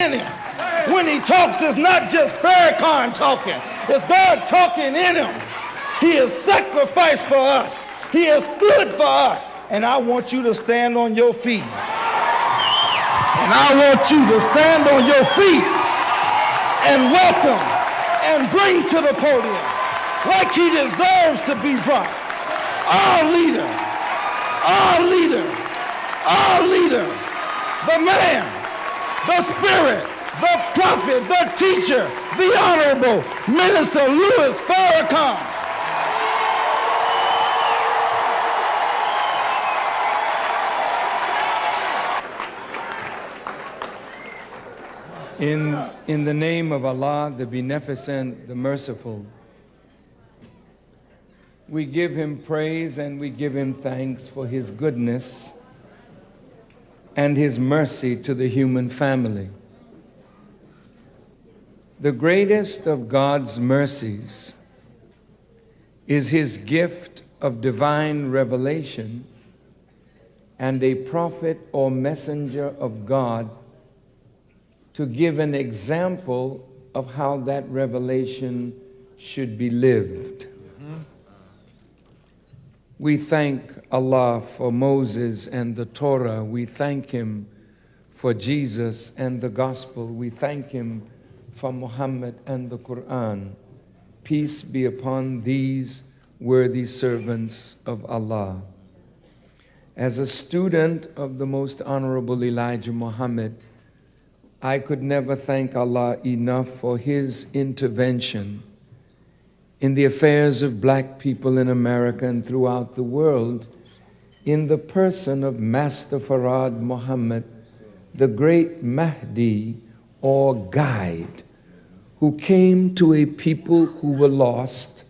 in him. When he talks, it's not just Farrakhan talking. It's God talking in him. He has sacrificed for us. He has stood for us. And I want you to stand on your feet. And I want you to stand on your feet and welcome and bring to the podium like he deserves to be brought. Our leader, our leader, our leader, the man, the spirit, the prophet, the teacher, the Honorable Minister Louis Farrakhan. In the name of Allah, the Beneficent, the Merciful, we give him praise and we give him thanks for his goodness and his mercy to the human family. The greatest of God's mercies is his gift of divine revelation and a prophet or messenger of God to give an example of how that revelation should be lived. We thank Allah for Moses and the Torah. We thank him for Jesus and the gospel. We thank him for Muhammad and the Quran. Peace be upon these worthy servants of Allah. As a student of the most honorable Elijah Muhammad, I could never thank Allah enough for his intervention in the affairs of black people in America and throughout the world in the person of Master Farad Muhammad, the great Mahdi or guide, who came to a people who were lost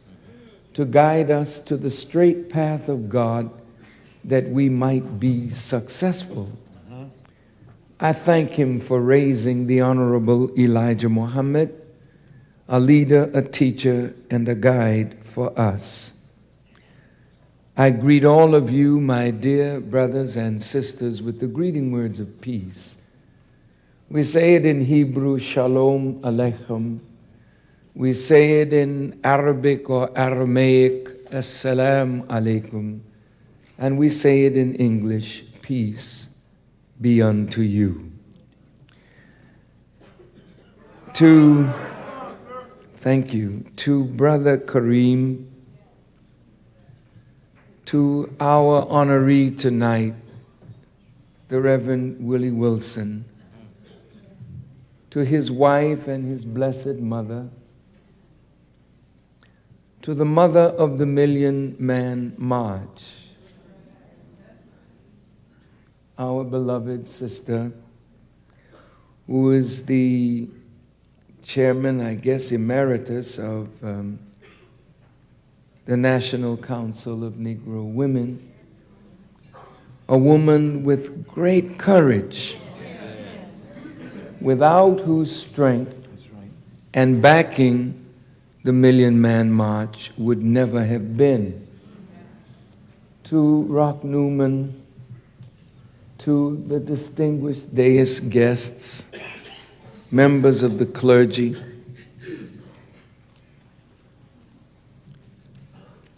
to guide us to the straight path of God that we might be successful. I thank him for raising the Honorable Elijah Muhammad, a leader, a teacher, and a guide for us. I greet all of you, my dear brothers and sisters, with the greeting words of peace. We say it in Hebrew, Shalom Aleichem. We say it in Arabic or Aramaic, Assalamu Alaikum. And we say it in English, peace be unto you. Thank you. To Brother Kareem, to our honoree tonight, the Reverend Willie Wilson, to his wife and his blessed mother, to the mother of the Million Man March, our beloved sister, who is the chairman, I guess, emeritus of the National Council of Negro Women, a woman with great courage, without whose strength and backing the Million Man March would never have been. To Rock Newman, to the distinguished dais guests, members of the clergy,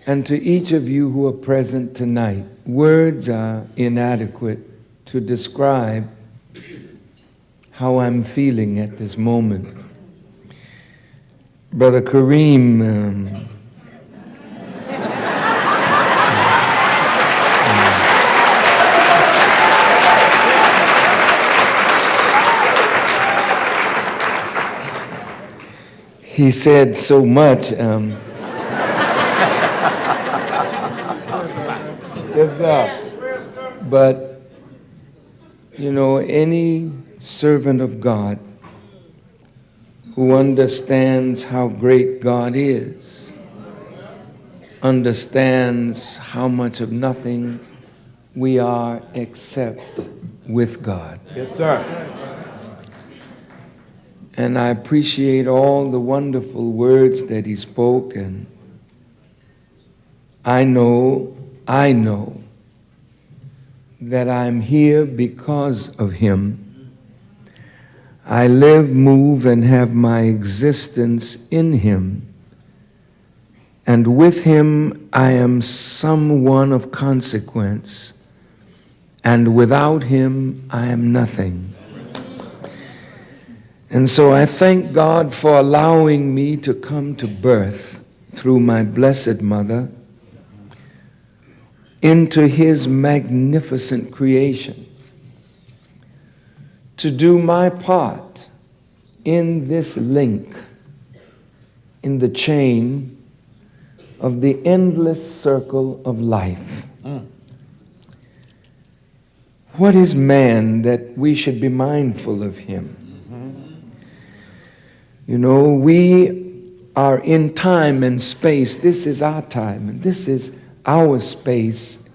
and to each of you who are present tonight, words are inadequate to describe how I'm feeling at this moment. Brother Kareem, he said so much. But, you know, any servant of God who understands how great God is, understands how much of nothing we are except with God. Yes, sir. And I appreciate all the wonderful words that he spoke, and I know that I'm here because of him. I live, move, and have my existence in him. And with him I am someone of consequence, and without him I am nothing. And so I thank God for allowing me to come to birth through my Blessed Mother into his magnificent creation, to do my part in this link, in the chain of the endless circle of life. What is man that we should be mindful of him? You know, we are in time and space. This is our time, and this is our space,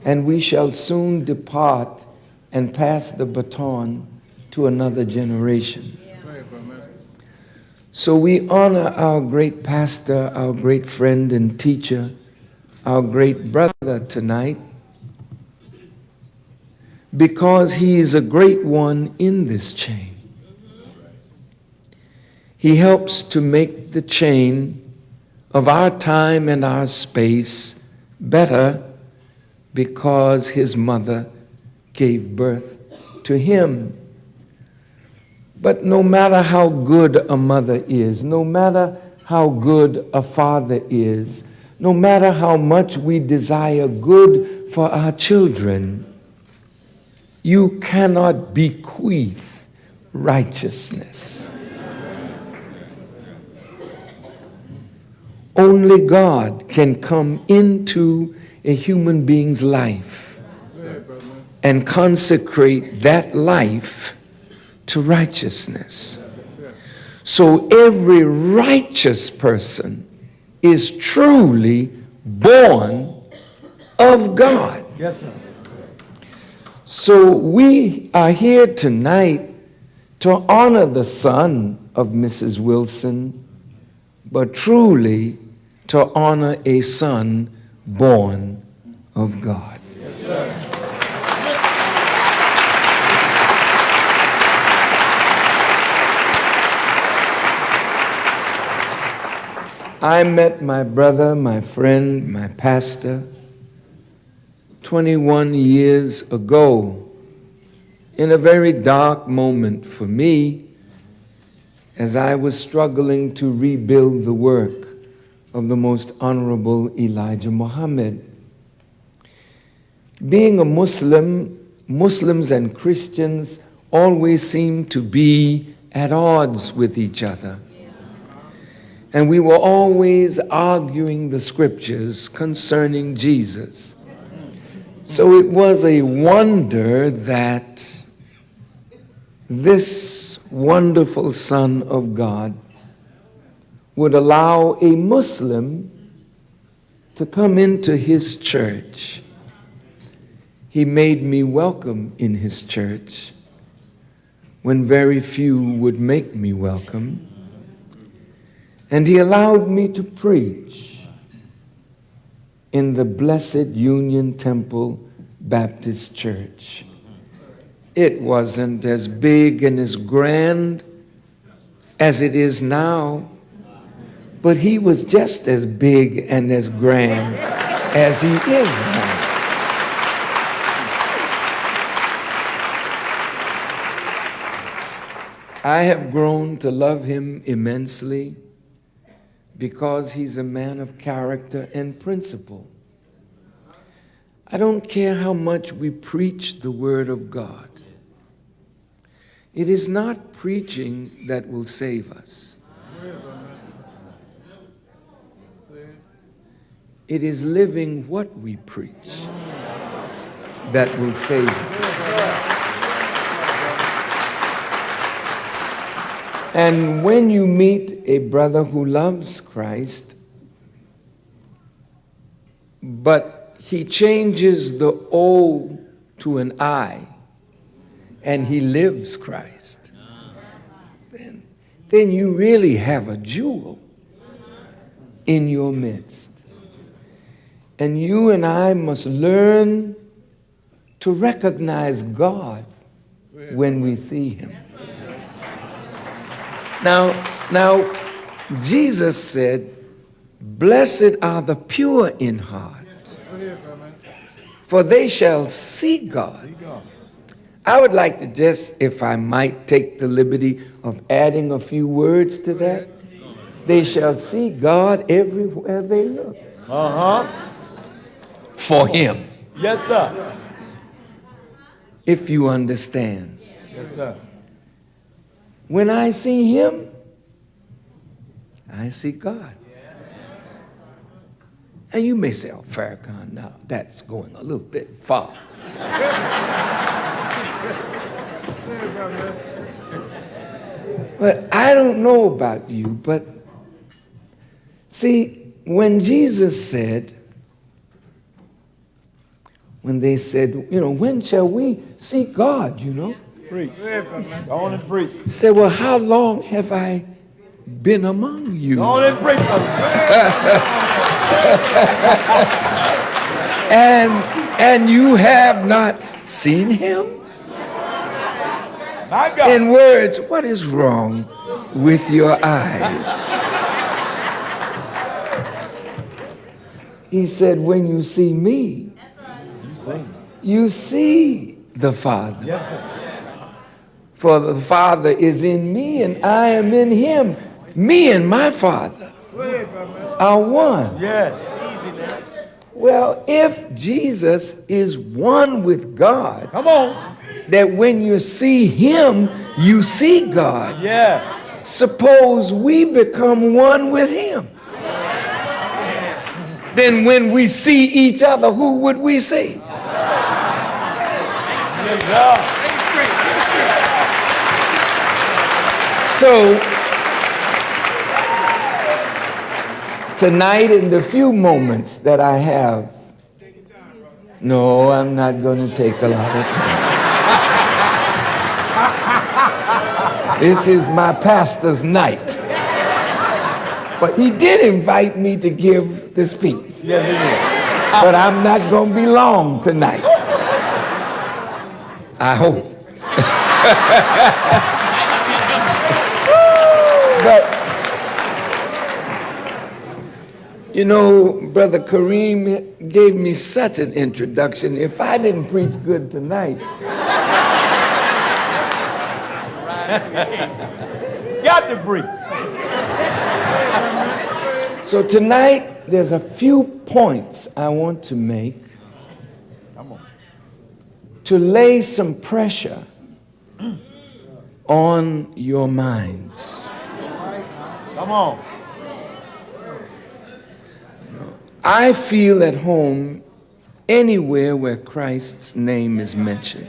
and we shall soon depart and pass the baton to another generation. So we honor our great pastor, our great friend and teacher, our great brother tonight, because he is a great one in this chain. He helps to make the chain of our time and our space better because his mother gave birth to him. But no matter how good a mother is, no matter how good a father is, no matter how much we desire good for our children, you cannot bequeath righteousness. Only God can come into a human being's life and consecrate that life to righteousness. So every righteous person is truly born of God. Yes, sir. So we are here tonight to honor the son of Mrs. Wilson, but truly to honor a son born of God. Yes, sir. I met my brother, my friend, my pastor 21 years ago in a very dark moment for me as I was struggling to rebuild the work of the most honorable Elijah Muhammad. Being a Muslim, Muslims and Christians always seem to be at odds with each other. And we were always arguing the scriptures concerning Jesus. So it was a wonder that this wonderful Son of God would allow a Muslim to come into his church. He made me welcome in his church when very few would make me welcome. And he allowed me to preach in the Blessed Union Temple Baptist Church. It wasn't as big and as grand as it is now, but he was just as big and as grand as he is now. I have grown to love him immensely because he's a man of character and principle. I don't care how much we preach the Word of God. It is not preaching that will save us. It is living what we preach that will save us. And when you meet a brother who loves Christ, but he changes the O to an I, and he lives Christ, then you really have a jewel in your midst. And you and I must learn to recognize God when we see him. Now, Jesus said, blessed are the pure in heart, for they shall see God. I would like to just, if I might, take the liberty of adding a few words to that. They shall see God everywhere they look. For him. Yes, sir. If you understand. Yes, sir. When I see him, I see God. And you may say, oh, Farrakhan, now that's going a little bit far. But I don't know about you, but see, when Jesus said, when they said, you know, when shall we see God, you know? Preach. Go on and preach. He said, well, how long have I been among you? Go on and preach. And you have not seen him? My God. In words, what is wrong with your eyes? He said, when you see me, you see the Father. Yes, sir. For the Father is in me and I am in him. Me and my Father are one. Yes. Well, if Jesus is one with God, Come on. that when you see him, you see God. Yeah. Suppose we become one with him. Then when we see each other, who would we see? Yes, sir. So, tonight in the few moments that I have, no, I'm not going to take a lot of time. This is my pastor's night. But he did invite me to give the speech. Yes, he did. But I'm not going to be long tonight. I hope. But, you know, Brother Kareem gave me such an introduction. If I didn't preach good tonight, Got to preach. so tonight there's a few points I want to make to lay some pressure on your minds. Come on. I feel at home anywhere where Christ's name is mentioned,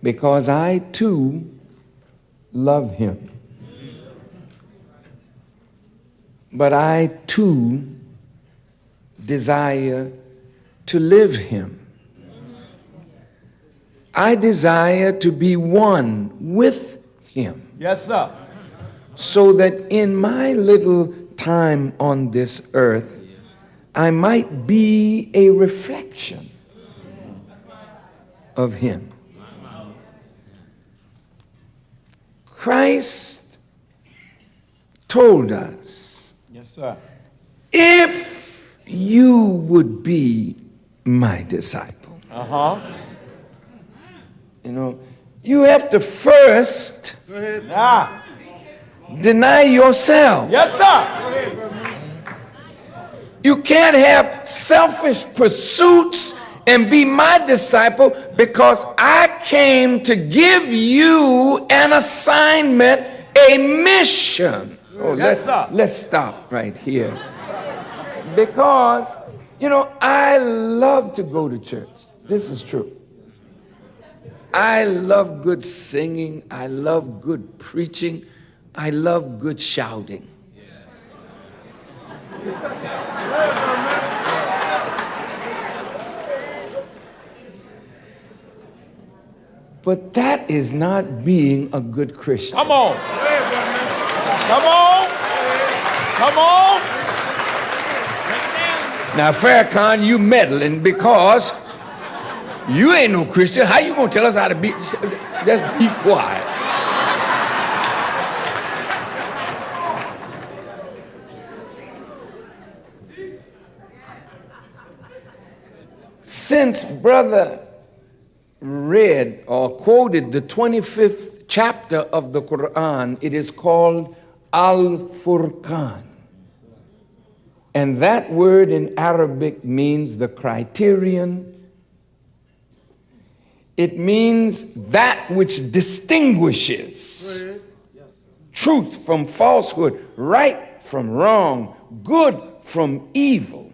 because I too love him. But I too desire to live him. I desire to be one with him, Yes, sir. so that in my little time on this earth, I might be a reflection of him. Christ told us, Yes, sir. if you would be my disciple, you know, you have to first Ah. deny yourself. Yes, sir. You can't have selfish pursuits and be my disciple, because I came to give you an assignment, a mission. Oh, Yes, sir. let's stop right here. Because, you know, I love to go to church. This is true. I love good singing. I love good preaching. I love good shouting. But that is not being a good Christian. Come on. Come on. Come on. Now, Farrakhan, you meddling because you ain't no Christian. How you gonna tell us how to be? Just be quiet. Since Brother read or quoted the 25th chapter of the Quran, it is called Al-Furqan. And that word in Arabic means the criterion. It means that which distinguishes truth from falsehood, right from wrong, good from evil.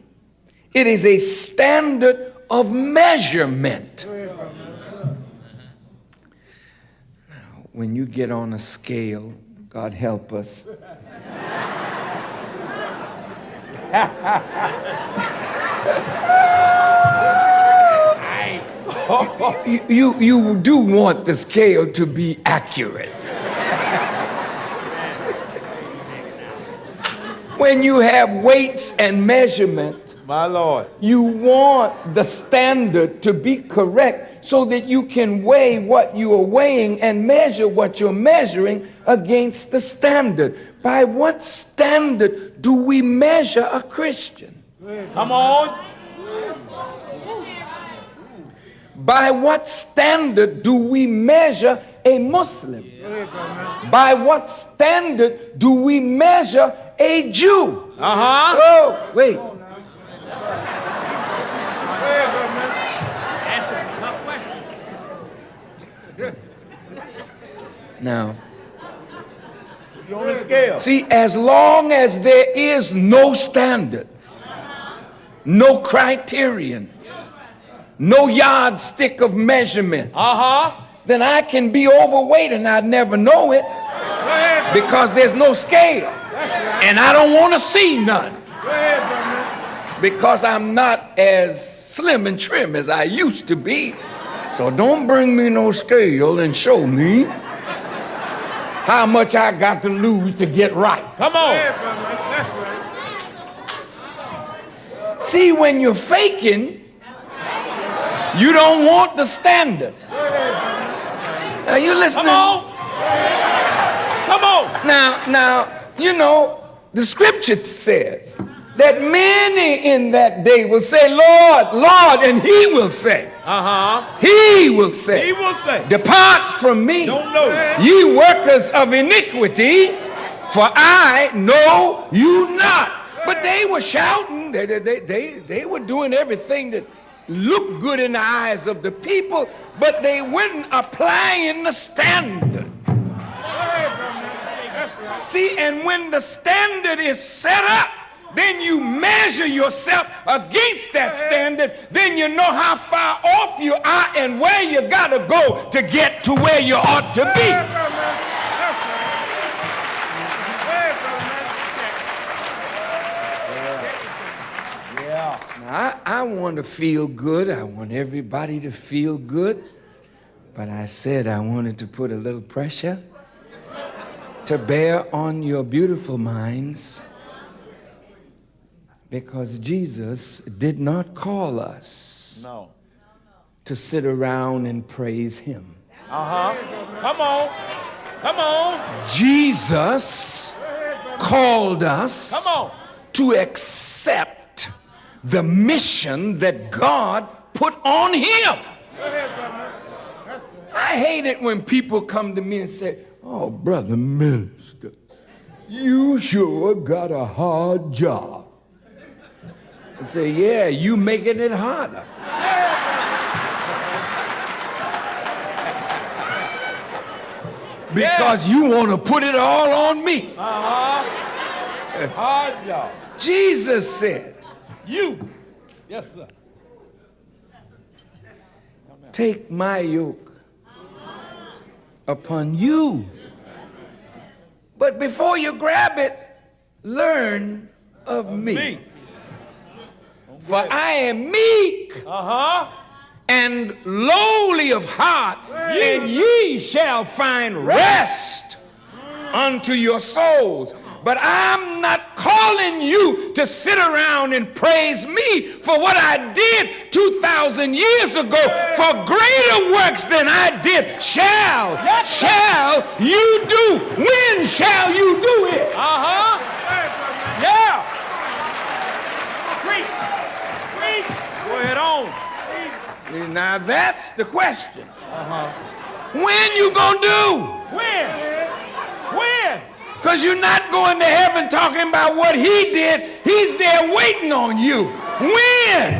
It is a standard of measurement. Now, when you get on a scale, God help us. You do want the scale to be accurate. When you have weights and measurement, My Lord. you want the standard to be correct so that you can weigh what you are weighing and measure what you're measuring against the standard. By what standard do we measure a Christian? Come on. By what standard do we measure a Muslim? By what standard do we measure a Jew? Oh, wait. Ask us a tough question. Now, You're on the scale. see, as long as there is no standard, no criterion, no yardstick of measurement, then I can be overweight and I'd never know it because there's no scale. And I don't want to see none because I'm not as slim and trim as I used to be. So don't bring me no scale and show me how much I got to lose to get right. Come on. See, when you're faking, you don't want the standard. Are you listening? Come on. Come on. Now, you know, the scripture says that many in that day will say, Lord, Lord, and he will say, he will say, He will say. depart from me, Don't know. ye workers of iniquity, for I know you not. But they were shouting, they were doing everything that looked good in the eyes of the people, but they weren't applying the standard. See, and when the standard is set up, then you measure yourself against that standard, then you know how far off you are and where you gotta go to get to where you ought to be. Now, I want to feel good. I want everybody to feel good. But I said I wanted to put a little pressure to bear on your beautiful minds, because Jesus did not call us to sit around and praise him. Come on. Come on. Jesus called us Come on. to accept the mission that God put on him. I hate it when people come to me and say, oh, brother minister, you sure got a hard job. I say, yeah, you making it harder. Because you want to put it all on me. Hard job. Jesus said, You. Yes, sir. take my yoke upon you. But before you grab it, learn of me. For I am meek and lowly of heart, and ye shall find rest unto your souls. But I'm not calling you to sit around and praise me for what I did 2,000 years ago. For greater works than I did shall you do. When shall you do it? Yeah. Preach. Preach. Go ahead on. Now that's the question. When you gonna do? When? When? Because you're not going to heaven talking about what he did. He's there waiting on you. When?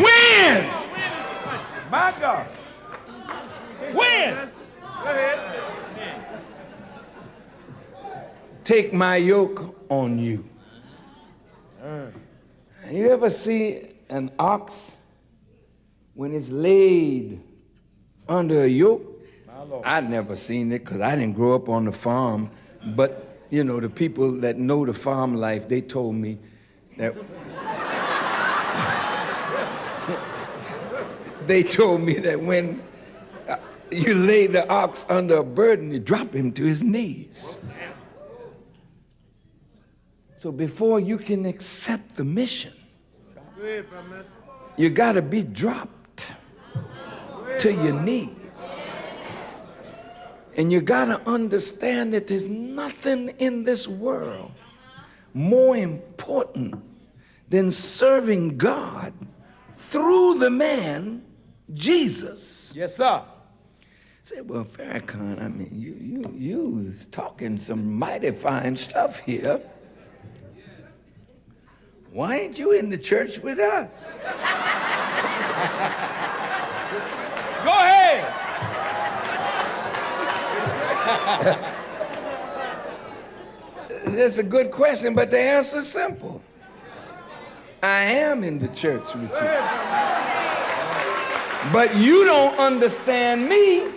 When? My God. When? Take my yoke on you. You ever see an ox when it's laid under a yoke? I've never seen it because I didn't grow up on the farm. But, you know, the people that know the farm life, they told me that when you lay the ox under a burden, you drop him to his knees. So before you can accept the mission, you got to be dropped to your knees. And you got to understand that there's nothing in this world more important than serving God through the man, Jesus. Yes, sir. Say, well, Farrakhan, I mean, you talking some mighty fine stuff here. Why ain't you in the church with us? Go ahead. That's a good question, but the answer's simple. I am in the church with you. But you don't understand me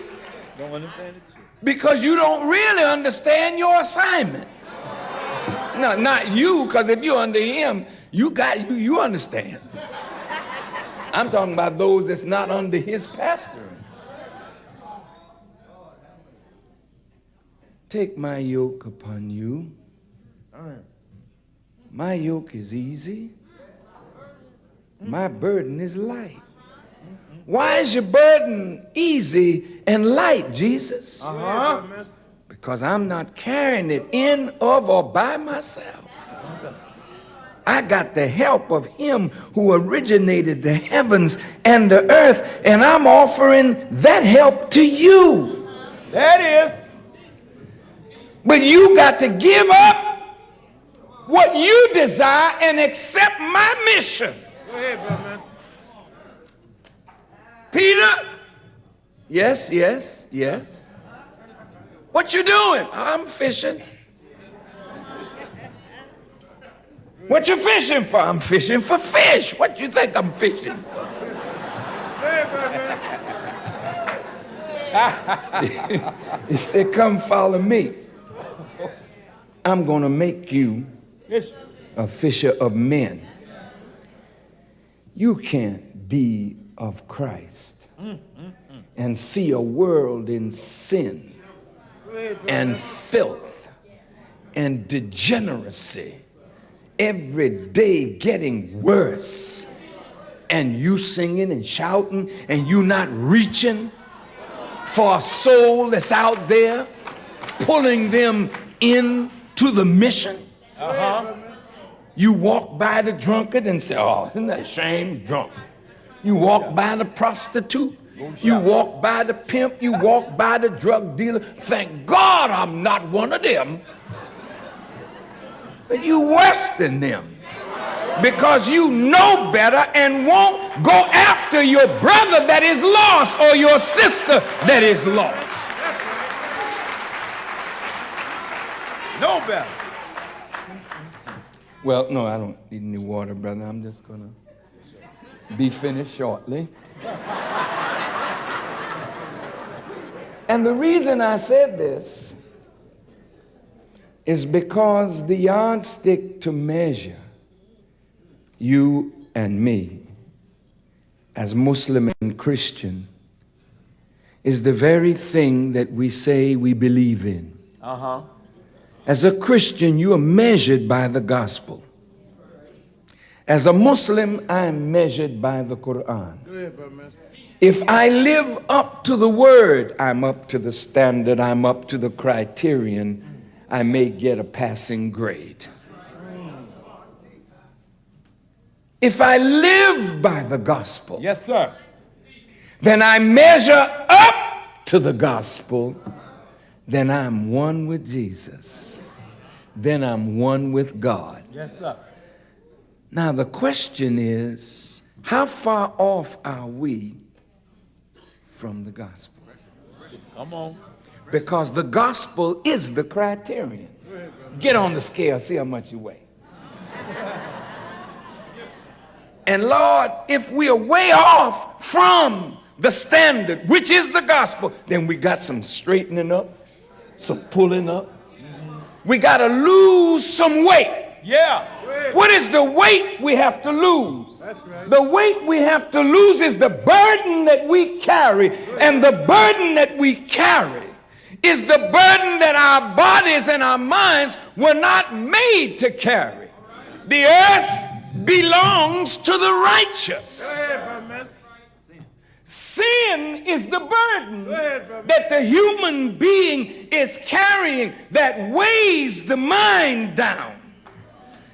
because you don't really understand your assignment. No, not you, because if you're under him, you understand. I'm talking about those that's not under his pastor. Take my yoke upon you. My yoke is easy. My burden is light. Why is your burden easy and light, Jesus? Because I'm not carrying it in, of, or by myself. I got the help of him who originated the heavens and the earth, and I'm offering that help to you. That is. But you got to give up what you desire and accept my mission. Go ahead, brother. Peter? Yes. What you doing? I'm fishing. What you fishing for? I'm fishing for fish. What you think I'm fishing for? He said, come follow me. I'm going to make you a fisher of men. You can't be of Christ and see a world in sin and filth and degeneracy every day getting worse, and you singing and shouting and you not reaching for a soul that's out there, pulling them into the mission. You walk by the drunkard and say, oh, isn't that a shame, drunk? You walk by the prostitute. You walk by the pimp. You walk by the drug dealer. Thank God I'm not one of them. But you worse than them because you know better and won't go after your brother that is lost or your sister that is lost. Know better. Well, no, I don't need any water, brother. I'm just going to be finished shortly. And the reason I said this is because the yardstick to measure you and me as Muslim and Christian is the very thing that we say we believe in. As a Christian, you are measured by the gospel. As a Muslim, I am measured by the Quran. If I live up to the word, I'm up to the standard, I'm up to the criterion, I may get a passing grade. If I live by the gospel, Yes, sir. then I measure up to the gospel, then I'm one with Jesus. Then I'm one with God. Yes, sir. Now the question is, how far off are we from the gospel? Come on. Because the gospel is the criterion. Get on the scale, see how much you weigh. And Lord, if we are way off from the standard, which is the gospel, then we got some straightening up, some pulling up. We got to lose some weight. Yeah. What is the weight we have to lose? That's right. The weight we have to lose is the burden that we carry. And the burden that we carry is the burden that our bodies and our minds were not made to carry. The earth belongs to the righteous. Go ahead, brother. Sin is the burden Go ahead, brother. that the human being is carrying that weighs the mind down.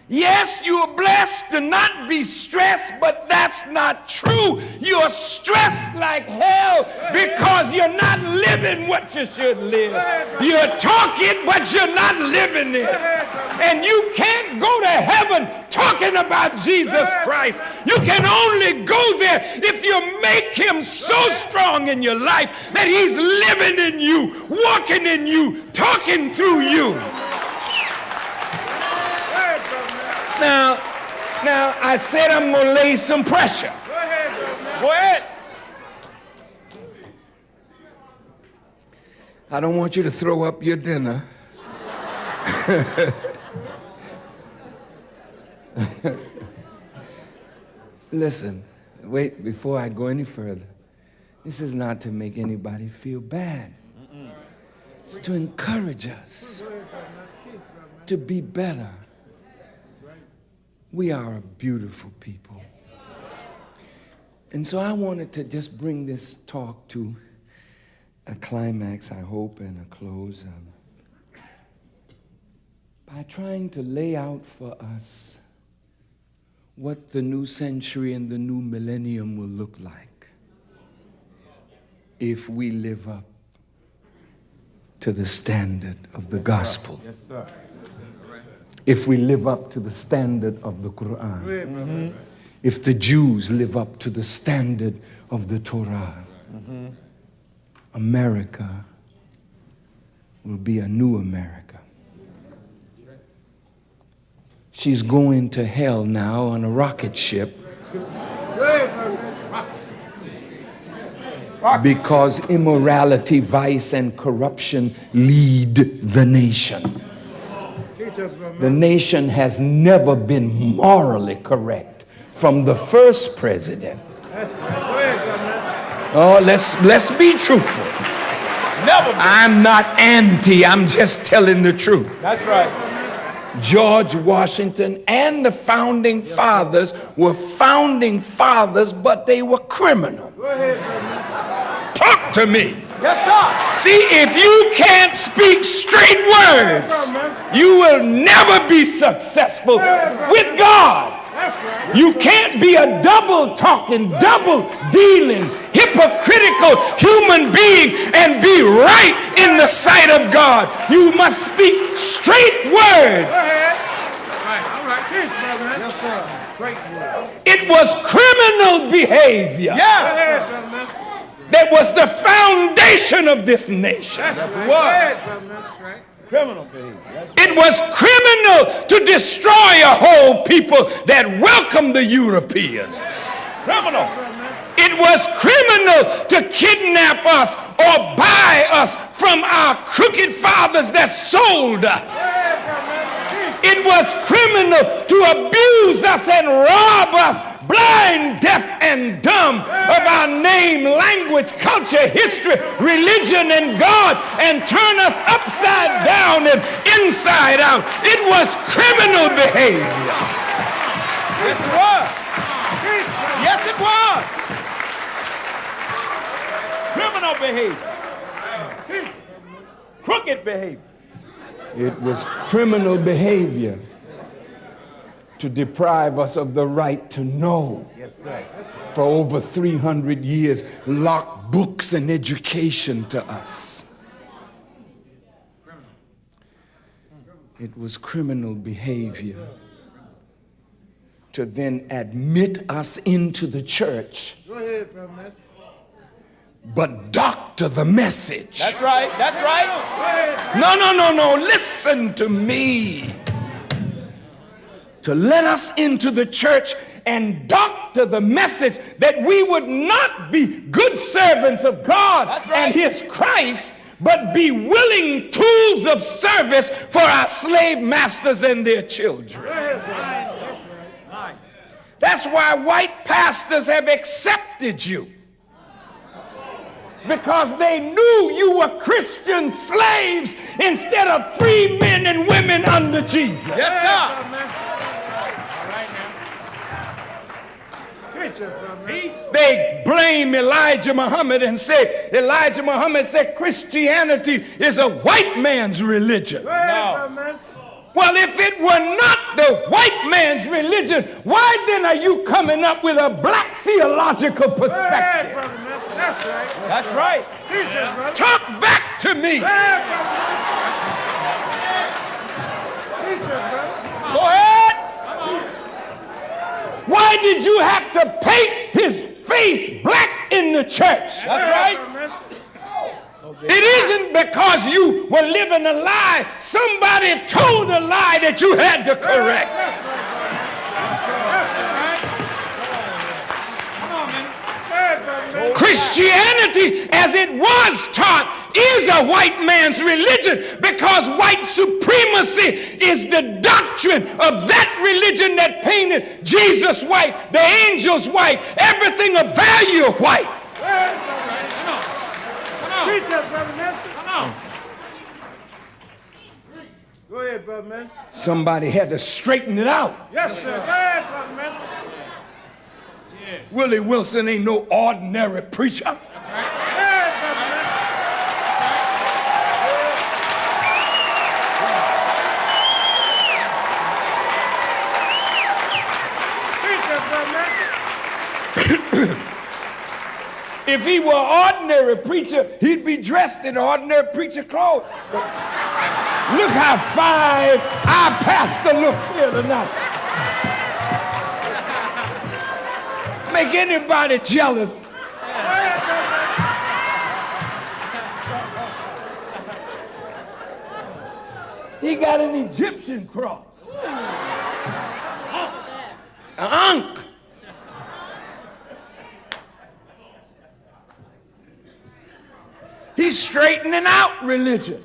Yes, you are blessed to not be stressed, but that's not true. You're stressed like hell because you're not living what you should live. You're talking, but you're not living it. And you can't go to heaven talking about Jesus Christ. You can only go there if you make him so strong in your life that he's living in you, walking in you, talking through you. Now, I said I'm going to lay some pressure. Go ahead, Go ahead. I don't want you to throw up your dinner. Listen, wait, before I go any further, this is not to make anybody feel bad. It's to encourage us to be better. We are a beautiful people. And so I wanted to just bring this talk to a climax, I hope, and a close by trying to lay out for us what the new century and the new millennium will look like if we live up to the standard of the gospel. Yes, sir. If we live up to the standard of the Quran. If the Jews live up to the standard of the Torah. America will be a new America. She's going to hell now on a rocket ship because immorality, vice, and corruption lead the nation. The nation has never been morally correct from the first president. Oh, let's be truthful. Never. I'm not anti, I'm just telling the truth. That's right. George Washington and the founding fathers were founding fathers, but they were criminal. Talk to me. Yes, sir. See, if you can't speak straight words, you will never be successful with God. You can't be a double-talking, double-dealing, hypocritical human being and be right in the sight of God. You must speak straight words. All right. Teach, brother. Yes, sir. Great word. It was criminal behavior. Yeah. That was the foundation of this nation. That's what. Criminal behavior. It was criminal to destroy a whole people that welcomed the Europeans. Criminal. It was criminal to kidnap us or buy us from our crooked fathers that sold us. It was criminal to abuse us and rob us, blind, deaf, and dumb, of our name, language, culture, history, religion, and God, and turn us upside down and inside out. It was criminal behavior. Yes, it was. Yes, it was. Criminal behavior. Crooked behavior. It was criminal behavior to deprive us of the right to know. Yes, sir. For over 300 years, locked books and education to us. It was criminal behavior to then admit us into the church, Go ahead, Brother. but doctor the message. That's right. That's right. No. Listen to me. To let us into the church and doctor the message that we would not be good servants of God and his Christ, but be willing tools of service for our slave masters and their children. That's why white pastors have accepted you. Because they knew you were Christian slaves instead of free men and women under Jesus. Yes, sir. They blame Elijah Muhammad and say, Elijah Muhammad said Christianity is a white man's religion. No. Well, if it were not the white man's religion, why then are you coming up with a black theological perspective? That's right. That's right. Teach us, brother. Talk back to me. Teach us, brother. Go ahead. Why did you have to paint his face black in the church? That's right. It isn't because you were living a lie. Somebody told a lie that you had to correct. Christianity, as it was taught, is a white man's religion because white supremacy is the doctrine of that religion that painted Jesus white, the angels white, everything of value white. Teach us, Brother Mister. Come on. Go ahead, Brother Mister. Somebody had to straighten it out. Yes, sir. Go ahead, Brother Mister. Willie Wilson ain't no ordinary preacher. Go ahead, Brother Mister. Teach us, Brother Mister. If he were an ordinary preacher, he'd be dressed in ordinary preacher clothes. But look how fine our pastor looks here tonight. Make anybody jealous. He got an Egyptian cross. An ankh. He's straightening out religion.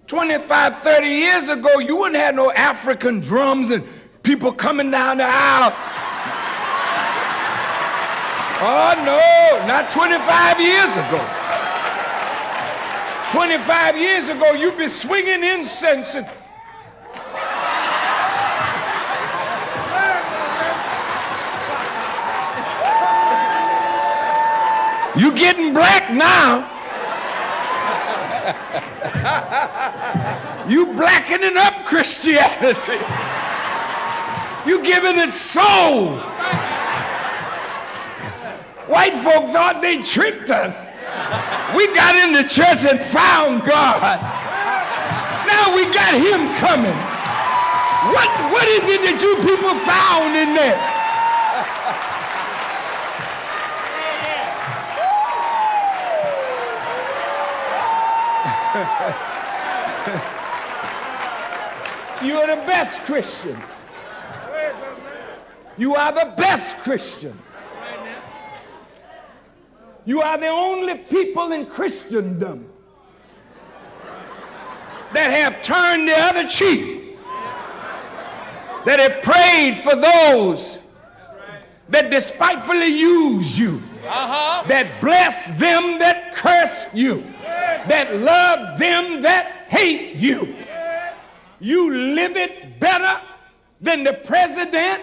25, 30 years ago, you wouldn't have no African drums and people coming down the aisle. Oh, no, not 25 years ago. 25 years ago, you'd be swinging incense and you getting black now. You blackening up Christianity. You giving it soul. White folk thought they tricked us. We got in the church and found God. Now we got him coming. What is it that you people found in there? You are the best Christians. You are the best Christians. You are the only people in Christendom that have turned the other cheek, that have prayed for those that despitefully use you, that bless them that curse you, that love them that hate you. You live it better than the president,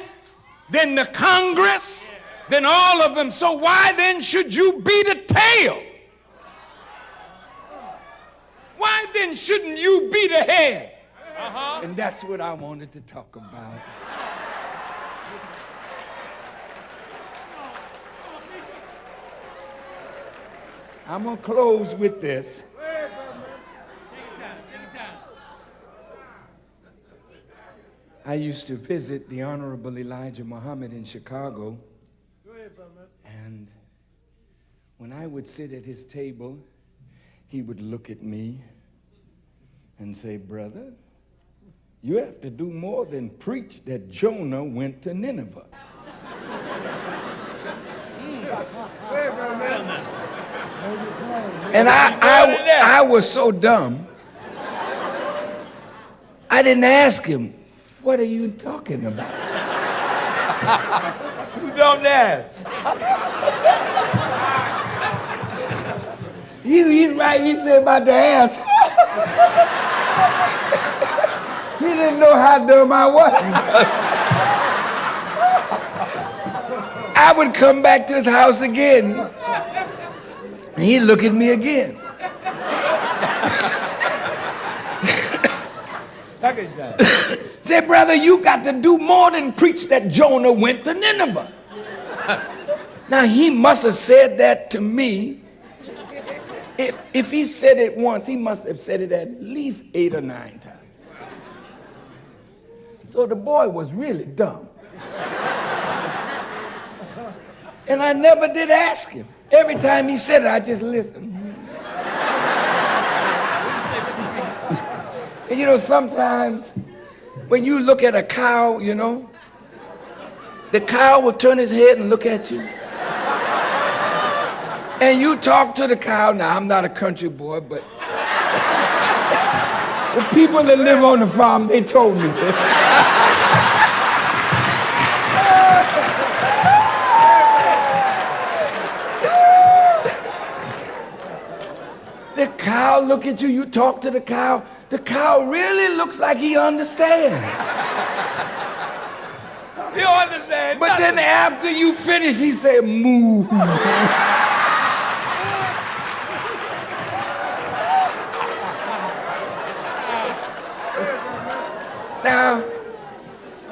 than the Congress, than all of them. So why then should you be the tail? Why then then shouldn't you be the head? And that's what I wanted to talk about. I'm going to close with this. I used to visit the Honorable Elijah Muhammad in Chicago. And when I would sit at his table, he would look at me and say, brother, you have to do more than preach that Jonah went to Nineveh. And I was so dumb, I didn't ask him, what are you talking about? You don't ask. He's right, he said about the ass. He didn't know how dumb I was. I would come back to his house again, and he'd look at me again. Say, brother, you got to do more than preach that Jonah went to Nineveh. Now, he must have said that to me. If he said it once, he must have said it at least 8 or 9 times. So the boy was really dumb. And I never did ask him. Every time he said it, I just listened. And you know, sometimes when you look at a cow, you know, the cow will turn his head and look at you. And you talk to the cow. Now, I'm not a country boy, but the people that live on the farm, they told me this. The cow look at you, you talk to the cow really looks like he understands. You understand? But then after you finish, he said, moo. Now,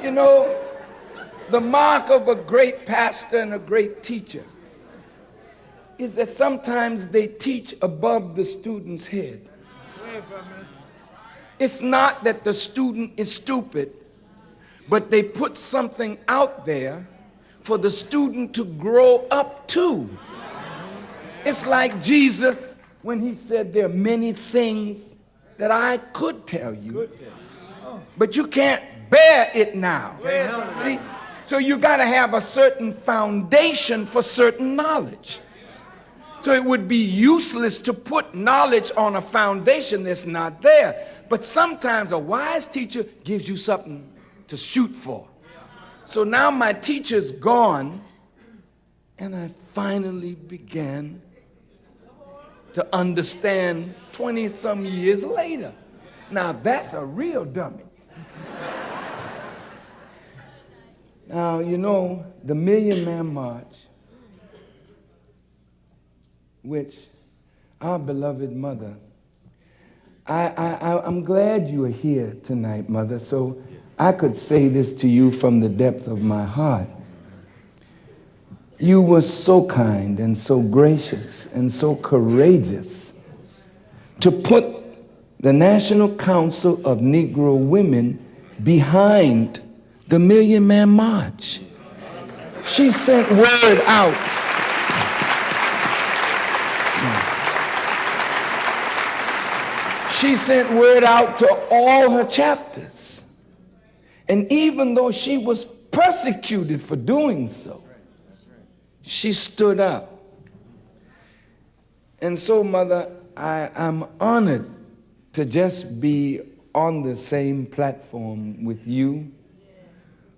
you know, the mark of a great pastor and a great teacher is that sometimes they teach above the student's head. It's not that the student is stupid, but they put something out there for the student to grow up to. It's like Jesus when he said, there are many things that I could tell you, but you can't bear it now. See, so you got to have a certain foundation for certain knowledge. So it would be useless to put knowledge on a foundation that's not there. But sometimes a wise teacher gives you something to shoot for. So now my teacher's gone, and I finally began to understand 20-some years later. Now that's a real dummy. Now, you know, the Million Man March, which our beloved mother, I'm glad you are here tonight, Mother, so I could say this to you from the depth of my heart. You were so kind and so gracious and so courageous to put the National Council of Negro Women behind the Million Man March. She sent word out. She sent word out to all her chapters. And even though she was persecuted for doing so, she stood up. And so, Mother, I'm honored to just be on the same platform with you,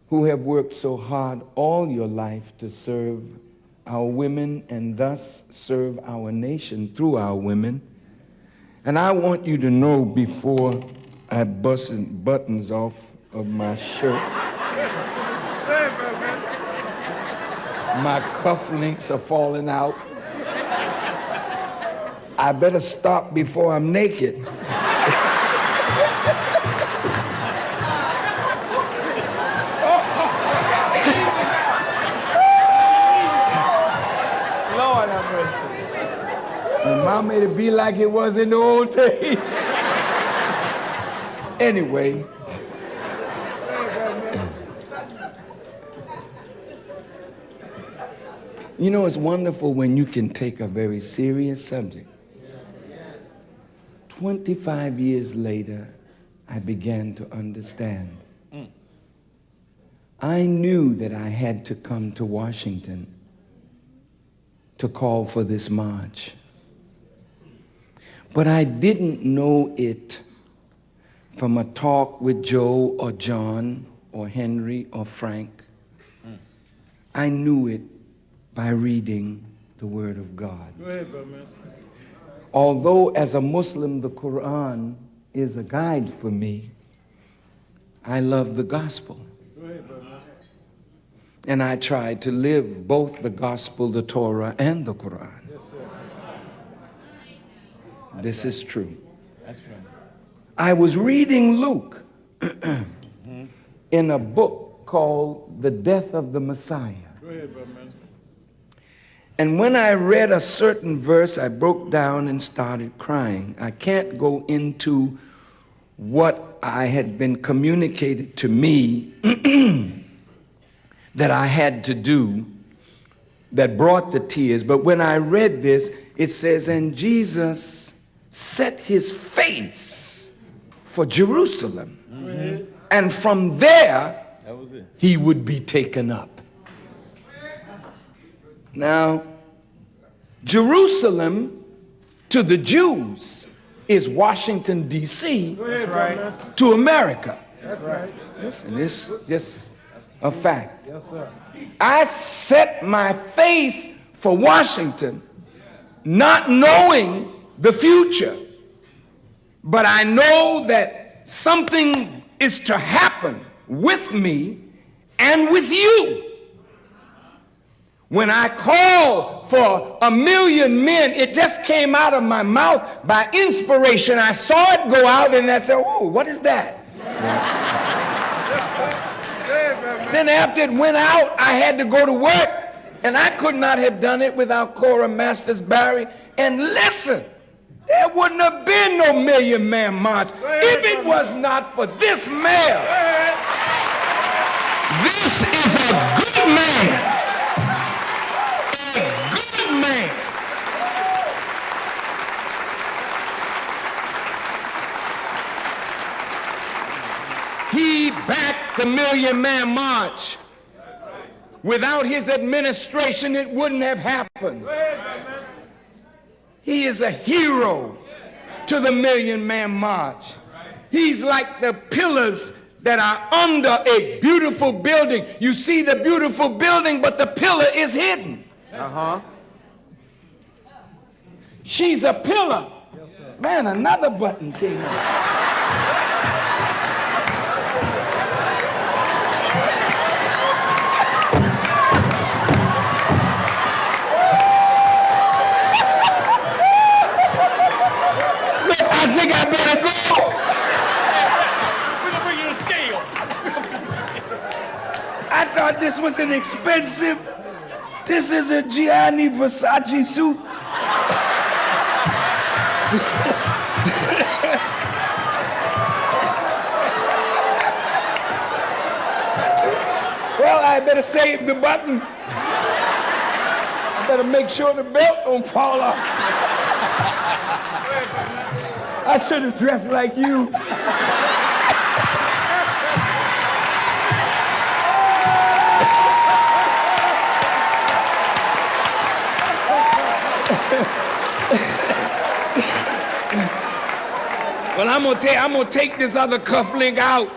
who have worked so hard all your life to serve our women and thus serve our nation through our women. And I want you to know before I bust buttons off of my shirt, my cufflinks are falling out. I better stop before I'm naked. And Mom made it be like it was in the old days. Anyway. You know, it's wonderful when you can take a very serious subject. 25 years later, I began to understand. I knew that I had to come to Washington to call for this march. But I didn't know it from a talk with Joe or John or Henry or Frank. I knew it by reading the Word of God. Go ahead, brother man. Although as a Muslim, the Quran is a guide for me, I love the gospel. Go ahead, brother man. And I try to live both the gospel, the Torah, and the Quran. Yes, sir. This is true. That's right. I was reading Luke in a book called The Death of the Messiah. Go ahead, brother man. And when I read a certain verse, I broke down and started crying. I can't go into what I had been communicated to me that I had to do that brought the tears. But when I read this, it says, and Jesus set his face for Jerusalem. And from there, he would be taken up. Now, Jerusalem to the Jews is Washington, D.C. That's right. to America. That's right. Listen, it's just a fact. Yes, sir. I set my face for Washington, not knowing the future. But I know that something is to happen with me and with you. When I called for 1 million men, it just came out of my mouth by inspiration. I saw it go out and I said, oh, what is that? Then after it went out, I had to go to work. And I could not have done it without Cora Masters Barry. And listen, there wouldn't have been no 1 million man march if it was not for this man. This is a good man. Man. He backed the 1 million man march. Without his administration, it wouldn't have happened. He is a hero to the 1 million man march. He's like the pillars that are under a beautiful building. You see the beautiful building, but the pillar is hidden. She's a pillar. Yes, man, another button came on. Look, I think I better go. We're gonna bring you a scale. I thought this was an expensive. This is a Gianni Versace suit. Well, I better save the button. I better make sure the belt don't fall off. I should have dressed like you. Well, I'm gonna take this other cufflink out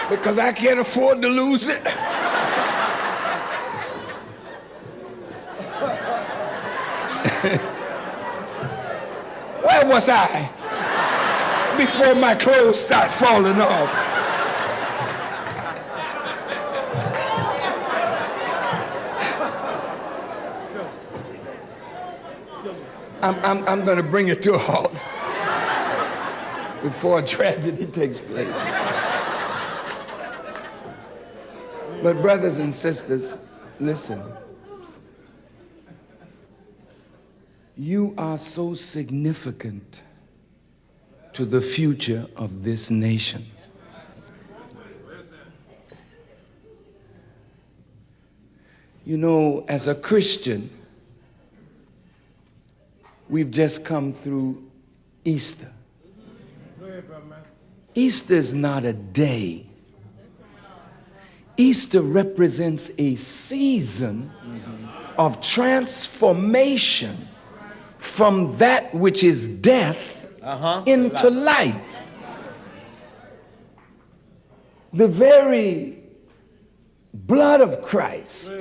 because I can't afford to lose it. Where was I before my clothes start falling off? I'm gonna bring it to a halt before a tragedy takes place. But brothers and sisters, listen. You are so significant to the future of this nation. You know, as a Christian, we've just come through Easter. Easter is not a day. Easter represents a season of transformation from that which is death into life. The very blood of Christ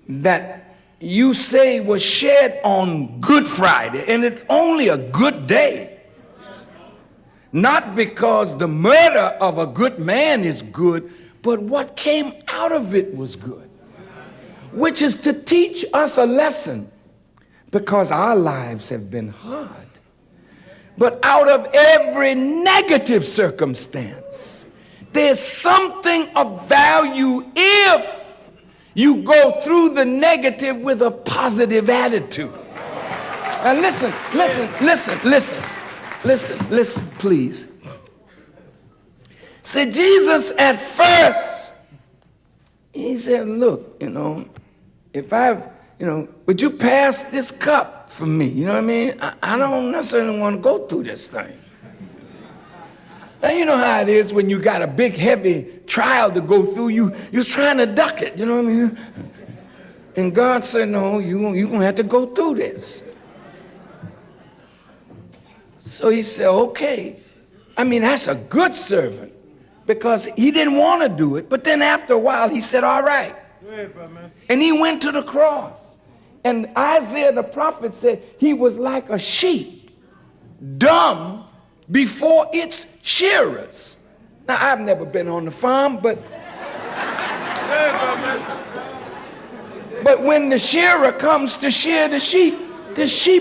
that you say was shed on Good Friday, and it's only a good day. Not because the murder of a good man is good, but what came out of it was good. Which is to teach us a lesson, because our lives have been hard. But out of every negative circumstance, there's something of value if you go through the negative with a positive attitude. Now listen, please. See, Jesus at first, he said, look, if would you pass this cup for me? You know what I mean? I don't necessarily want to go through this thing. Now, you know how it is when you got a big, heavy trial to go through, you're trying to duck it, you know what I mean? And God said, no, you're going to have to go through this. So he said, okay. I mean, that's a good servant, because he didn't want to do it. But then after a while, he said, all right. And he went to the cross. And Isaiah the prophet said he was like a sheep, dumb before its shearers. Now, I've never been on the farm, but when the shearer comes to shear the sheep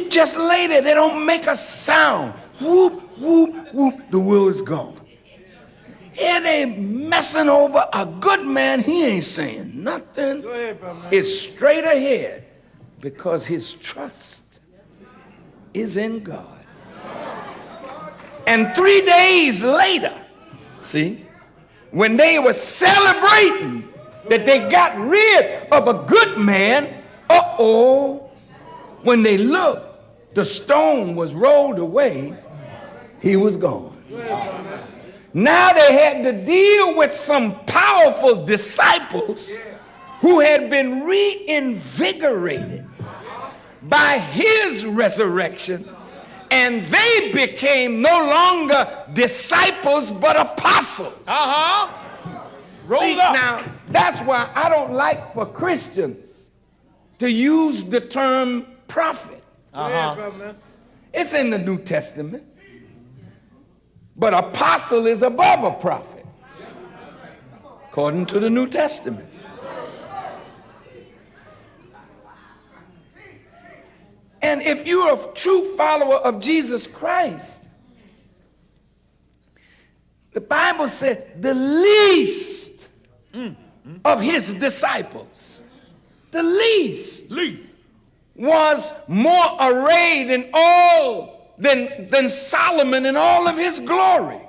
just lay there. They don't make a sound. Whoop, whoop, whoop, the wool is gone. Here they messing over a good man. He ain't saying nothing. It's straight ahead, because his trust is in God. And 3 days later, see, when they were celebrating that they got rid of a good man, when they looked, the stone was rolled away. He was gone. Now they had to deal with some powerful disciples who had been reinvigorated by his resurrection, and they became no longer disciples but apostles. See, now that's why I don't like for Christians to use the term prophet. It's in the New Testament. But apostle is above a prophet, according to the New Testament. And if you're a true follower of Jesus Christ, the Bible said the least of his disciples, the least was more arrayed in all than Solomon in all of his glory.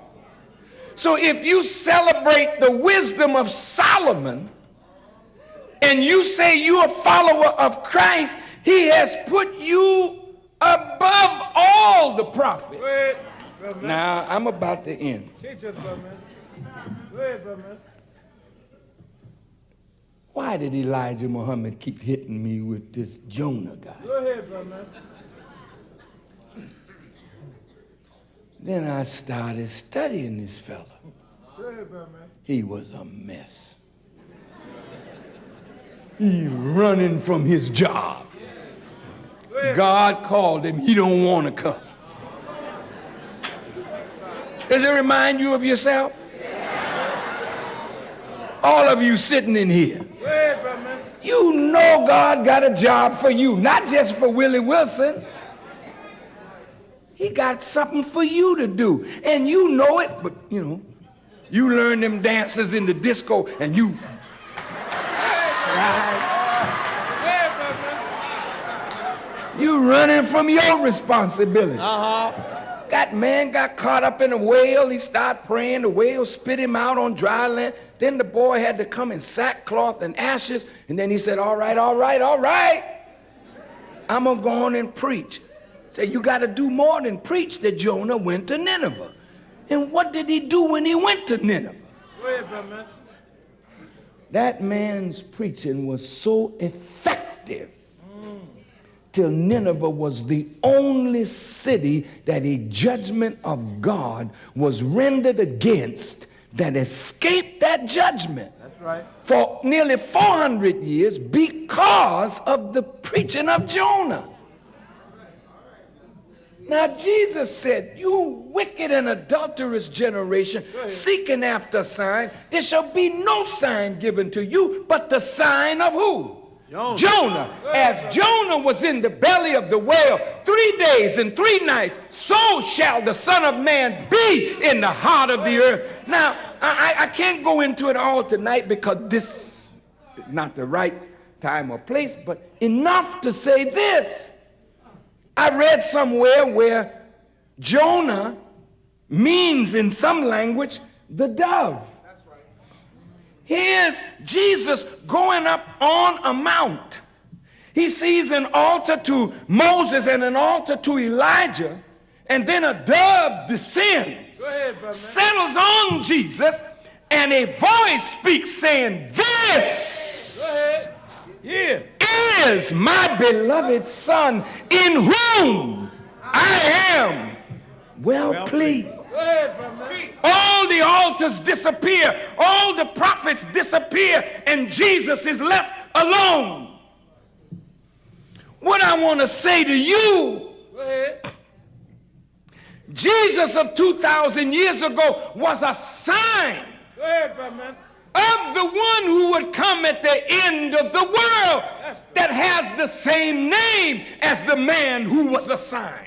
So if you celebrate the wisdom of Solomon and you say you're a follower of Christ, he has put you above all the prophets. Now I'm about to end. Why did Elijah Muhammad keep hitting me with this Jonah guy? Go ahead, brother. Then I started studying this fella. Go ahead, brother. He was a mess. He running from his job. God called him. He don't want to come. Does it remind you of yourself? All of you sitting in here. You know God got a job for you, not just for Willie Wilson. He got something for you to do. And you know it, but you learn them dances in the disco and you slide. You running from your responsibility. Uh-huh. That man got caught up in a whale. He started praying. The whale spit him out on dry land. Then the boy had to come in sackcloth and ashes. And then he said, all right, all right, all right. I'm going to go on and preach. Say, you got to do more than preach. That Jonah went to Nineveh. And what did he do when he went to Nineveh? Go ahead, brother master. That man's preaching was so effective till Nineveh was the only city that a judgment of God was rendered against that escaped that judgment. That's right. For nearly 400 years because of the preaching of Jonah. Now Jesus said, you wicked and adulterous generation, seeking after a sign, there shall be no sign given to you but the sign of who? Jonah. As Jonah was in the belly of the whale 3 days and 3 nights, so shall the Son of Man be in the heart of the earth. Now, I can't go into it all tonight because this is not the right time or place, but enough to say this. I read somewhere where Jonah means in some language the dove. That's right. Here's Jesus going up on a mount. He sees an altar to Moses and an altar to Elijah, and then a dove descends, settles on Jesus, and a voice speaks saying, "This is my beloved Son, in whom I am well pleased." All the altars disappear, all the prophets disappear, and Jesus is left alone. What I want to say to you, Jesus of 2,000 years ago was a sign of the one who would come at the end of the world that has the same name as the man who was a sign.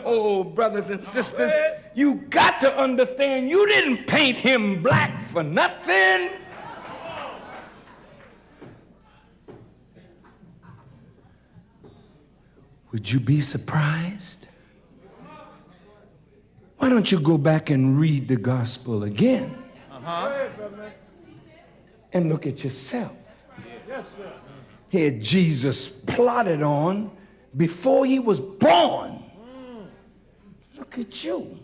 Oh, brothers and sisters, you got to understand, you didn't paint him black for nothing. Would you be surprised? Why don't you go back and read the gospel again? And look at yourself. Yes, sir. Here Jesus plotted on before he was born. Look at you.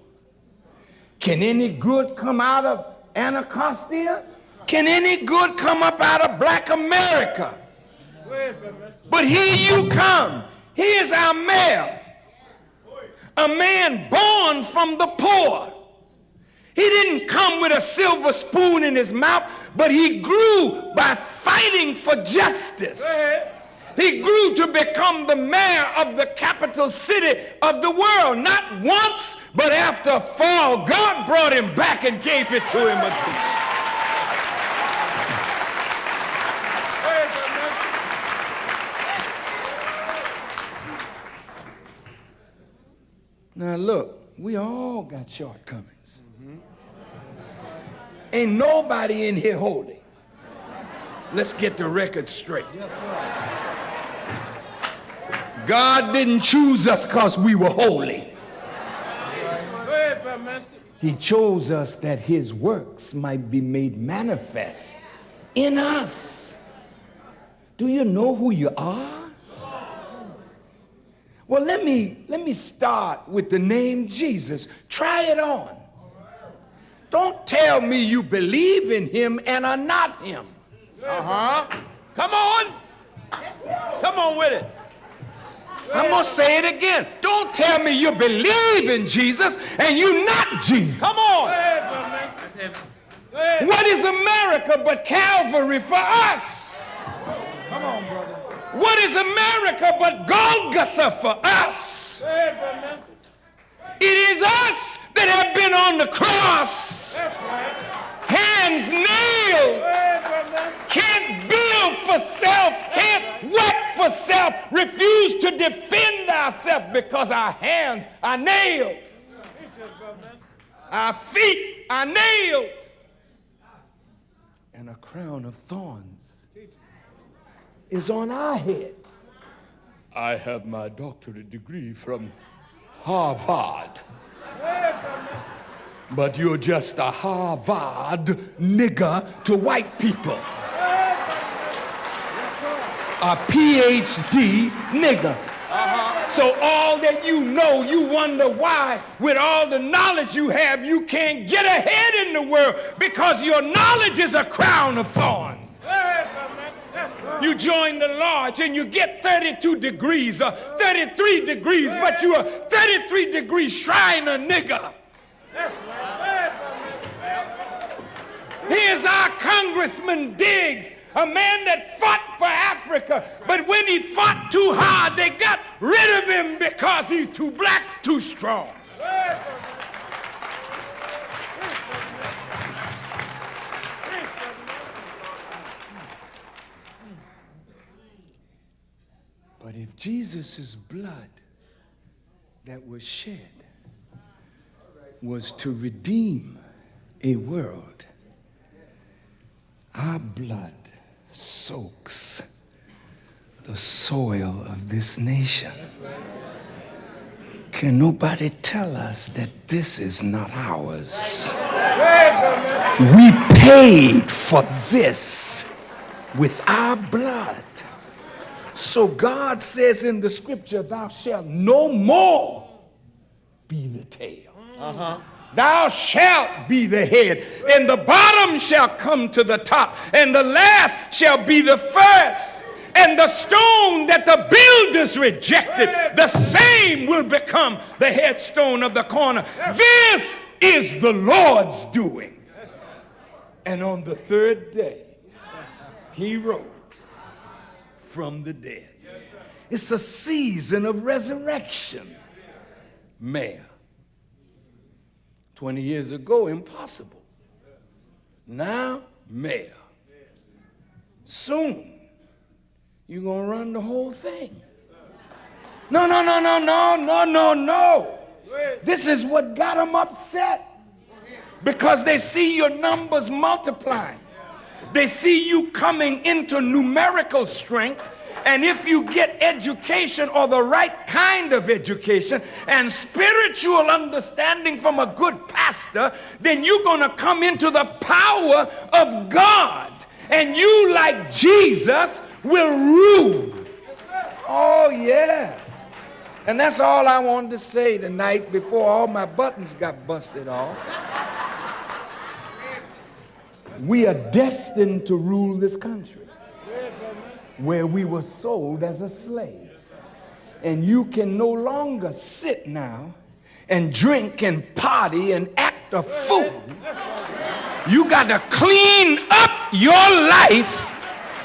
Can any good come out of Anacostia? Can any good come up out of black America? But here you come. Here's our mayor. A man born from the poor. He didn't come with a silver spoon in his mouth, but he grew by fighting for justice. He grew to become the mayor of the capital city of the world. Not once, but after a fall, God brought him back and gave it to him again. Now look, we all got shortcomings. Ain't nobody in here holy. Let's get the record straight. Yes, sir. God didn't choose us because we were holy. He chose us that his works might be made manifest in us. Do you know who you are? Well, let me start with the name Jesus. Try it on. Don't tell me you believe in him and are not him. Come on. Come on with it. I'm going to say it again. Don't tell me you believe in Jesus and you're not Jesus. Come on. What is America but Calvary for us? Come on, brother. What is America but Golgotha for us? It is us that have been on the cross. Hands nailed. Can't build for self. Can't work for self. Refuse to defend ourselves because our hands are nailed. Our feet are nailed. And a crown of thorns is on our head. I have my doctorate degree from Harvard. But you're just a Harvard nigger to white people. A PhD nigger. So all that you know, you wonder why, with all the knowledge you have, you can't get ahead in the world because your knowledge is a crown of thorns. You join the lodge and you get 32 degrees or 33 degrees, but you're a 33-degree Shriner nigger. Here's our Congressman Diggs, a man that fought for Africa, but when he fought too hard, they got rid of him because he's too black, too strong. But if Jesus' blood that was shed was to redeem a world, our blood soaks the soil of this nation. Can nobody tell us that this is not ours? We paid for this with our blood. So God says in the scripture, thou shalt no more be the tail. Thou shalt be the head, and the bottom shall come to the top, and the last shall be the first. And the stone that the builders rejected, the same will become the headstone of the corner. This is the Lord's doing. And on the third day, he rose from the dead. It's a season of resurrection. Mayor. 20 years ago, impossible. Now, mayor. Soon, you're going to run the whole thing. No. This is what got them upset. Because they see your numbers multiplying. They see you coming into numerical strength. And if you get education, or the right kind of education, and spiritual understanding from a good pastor, then you're going to come into the power of God. And you, like Jesus, will rule. Oh, yes. And that's all I wanted to say tonight before all my buttons got busted off. We are destined to rule this country, where we were sold as a slave. And you can no longer sit now and drink and party and act a fool. You got to clean up your life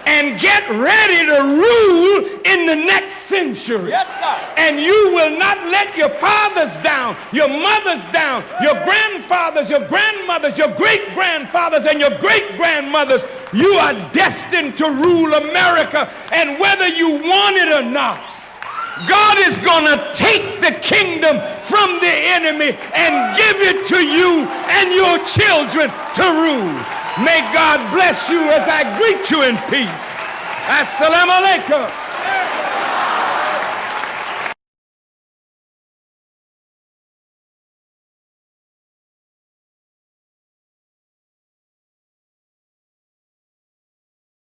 and get ready to rule in the next century. Yes, sir. And you will not let your fathers down, your mothers down, your grandfathers, your grandmothers, your great-grandfathers, and your great-grandmothers. You are destined to rule America, and whether you want it or not, God is going to take the kingdom from the enemy and give it to you and your children to rule. May God bless you as I greet you in peace. Assalamu alaikum.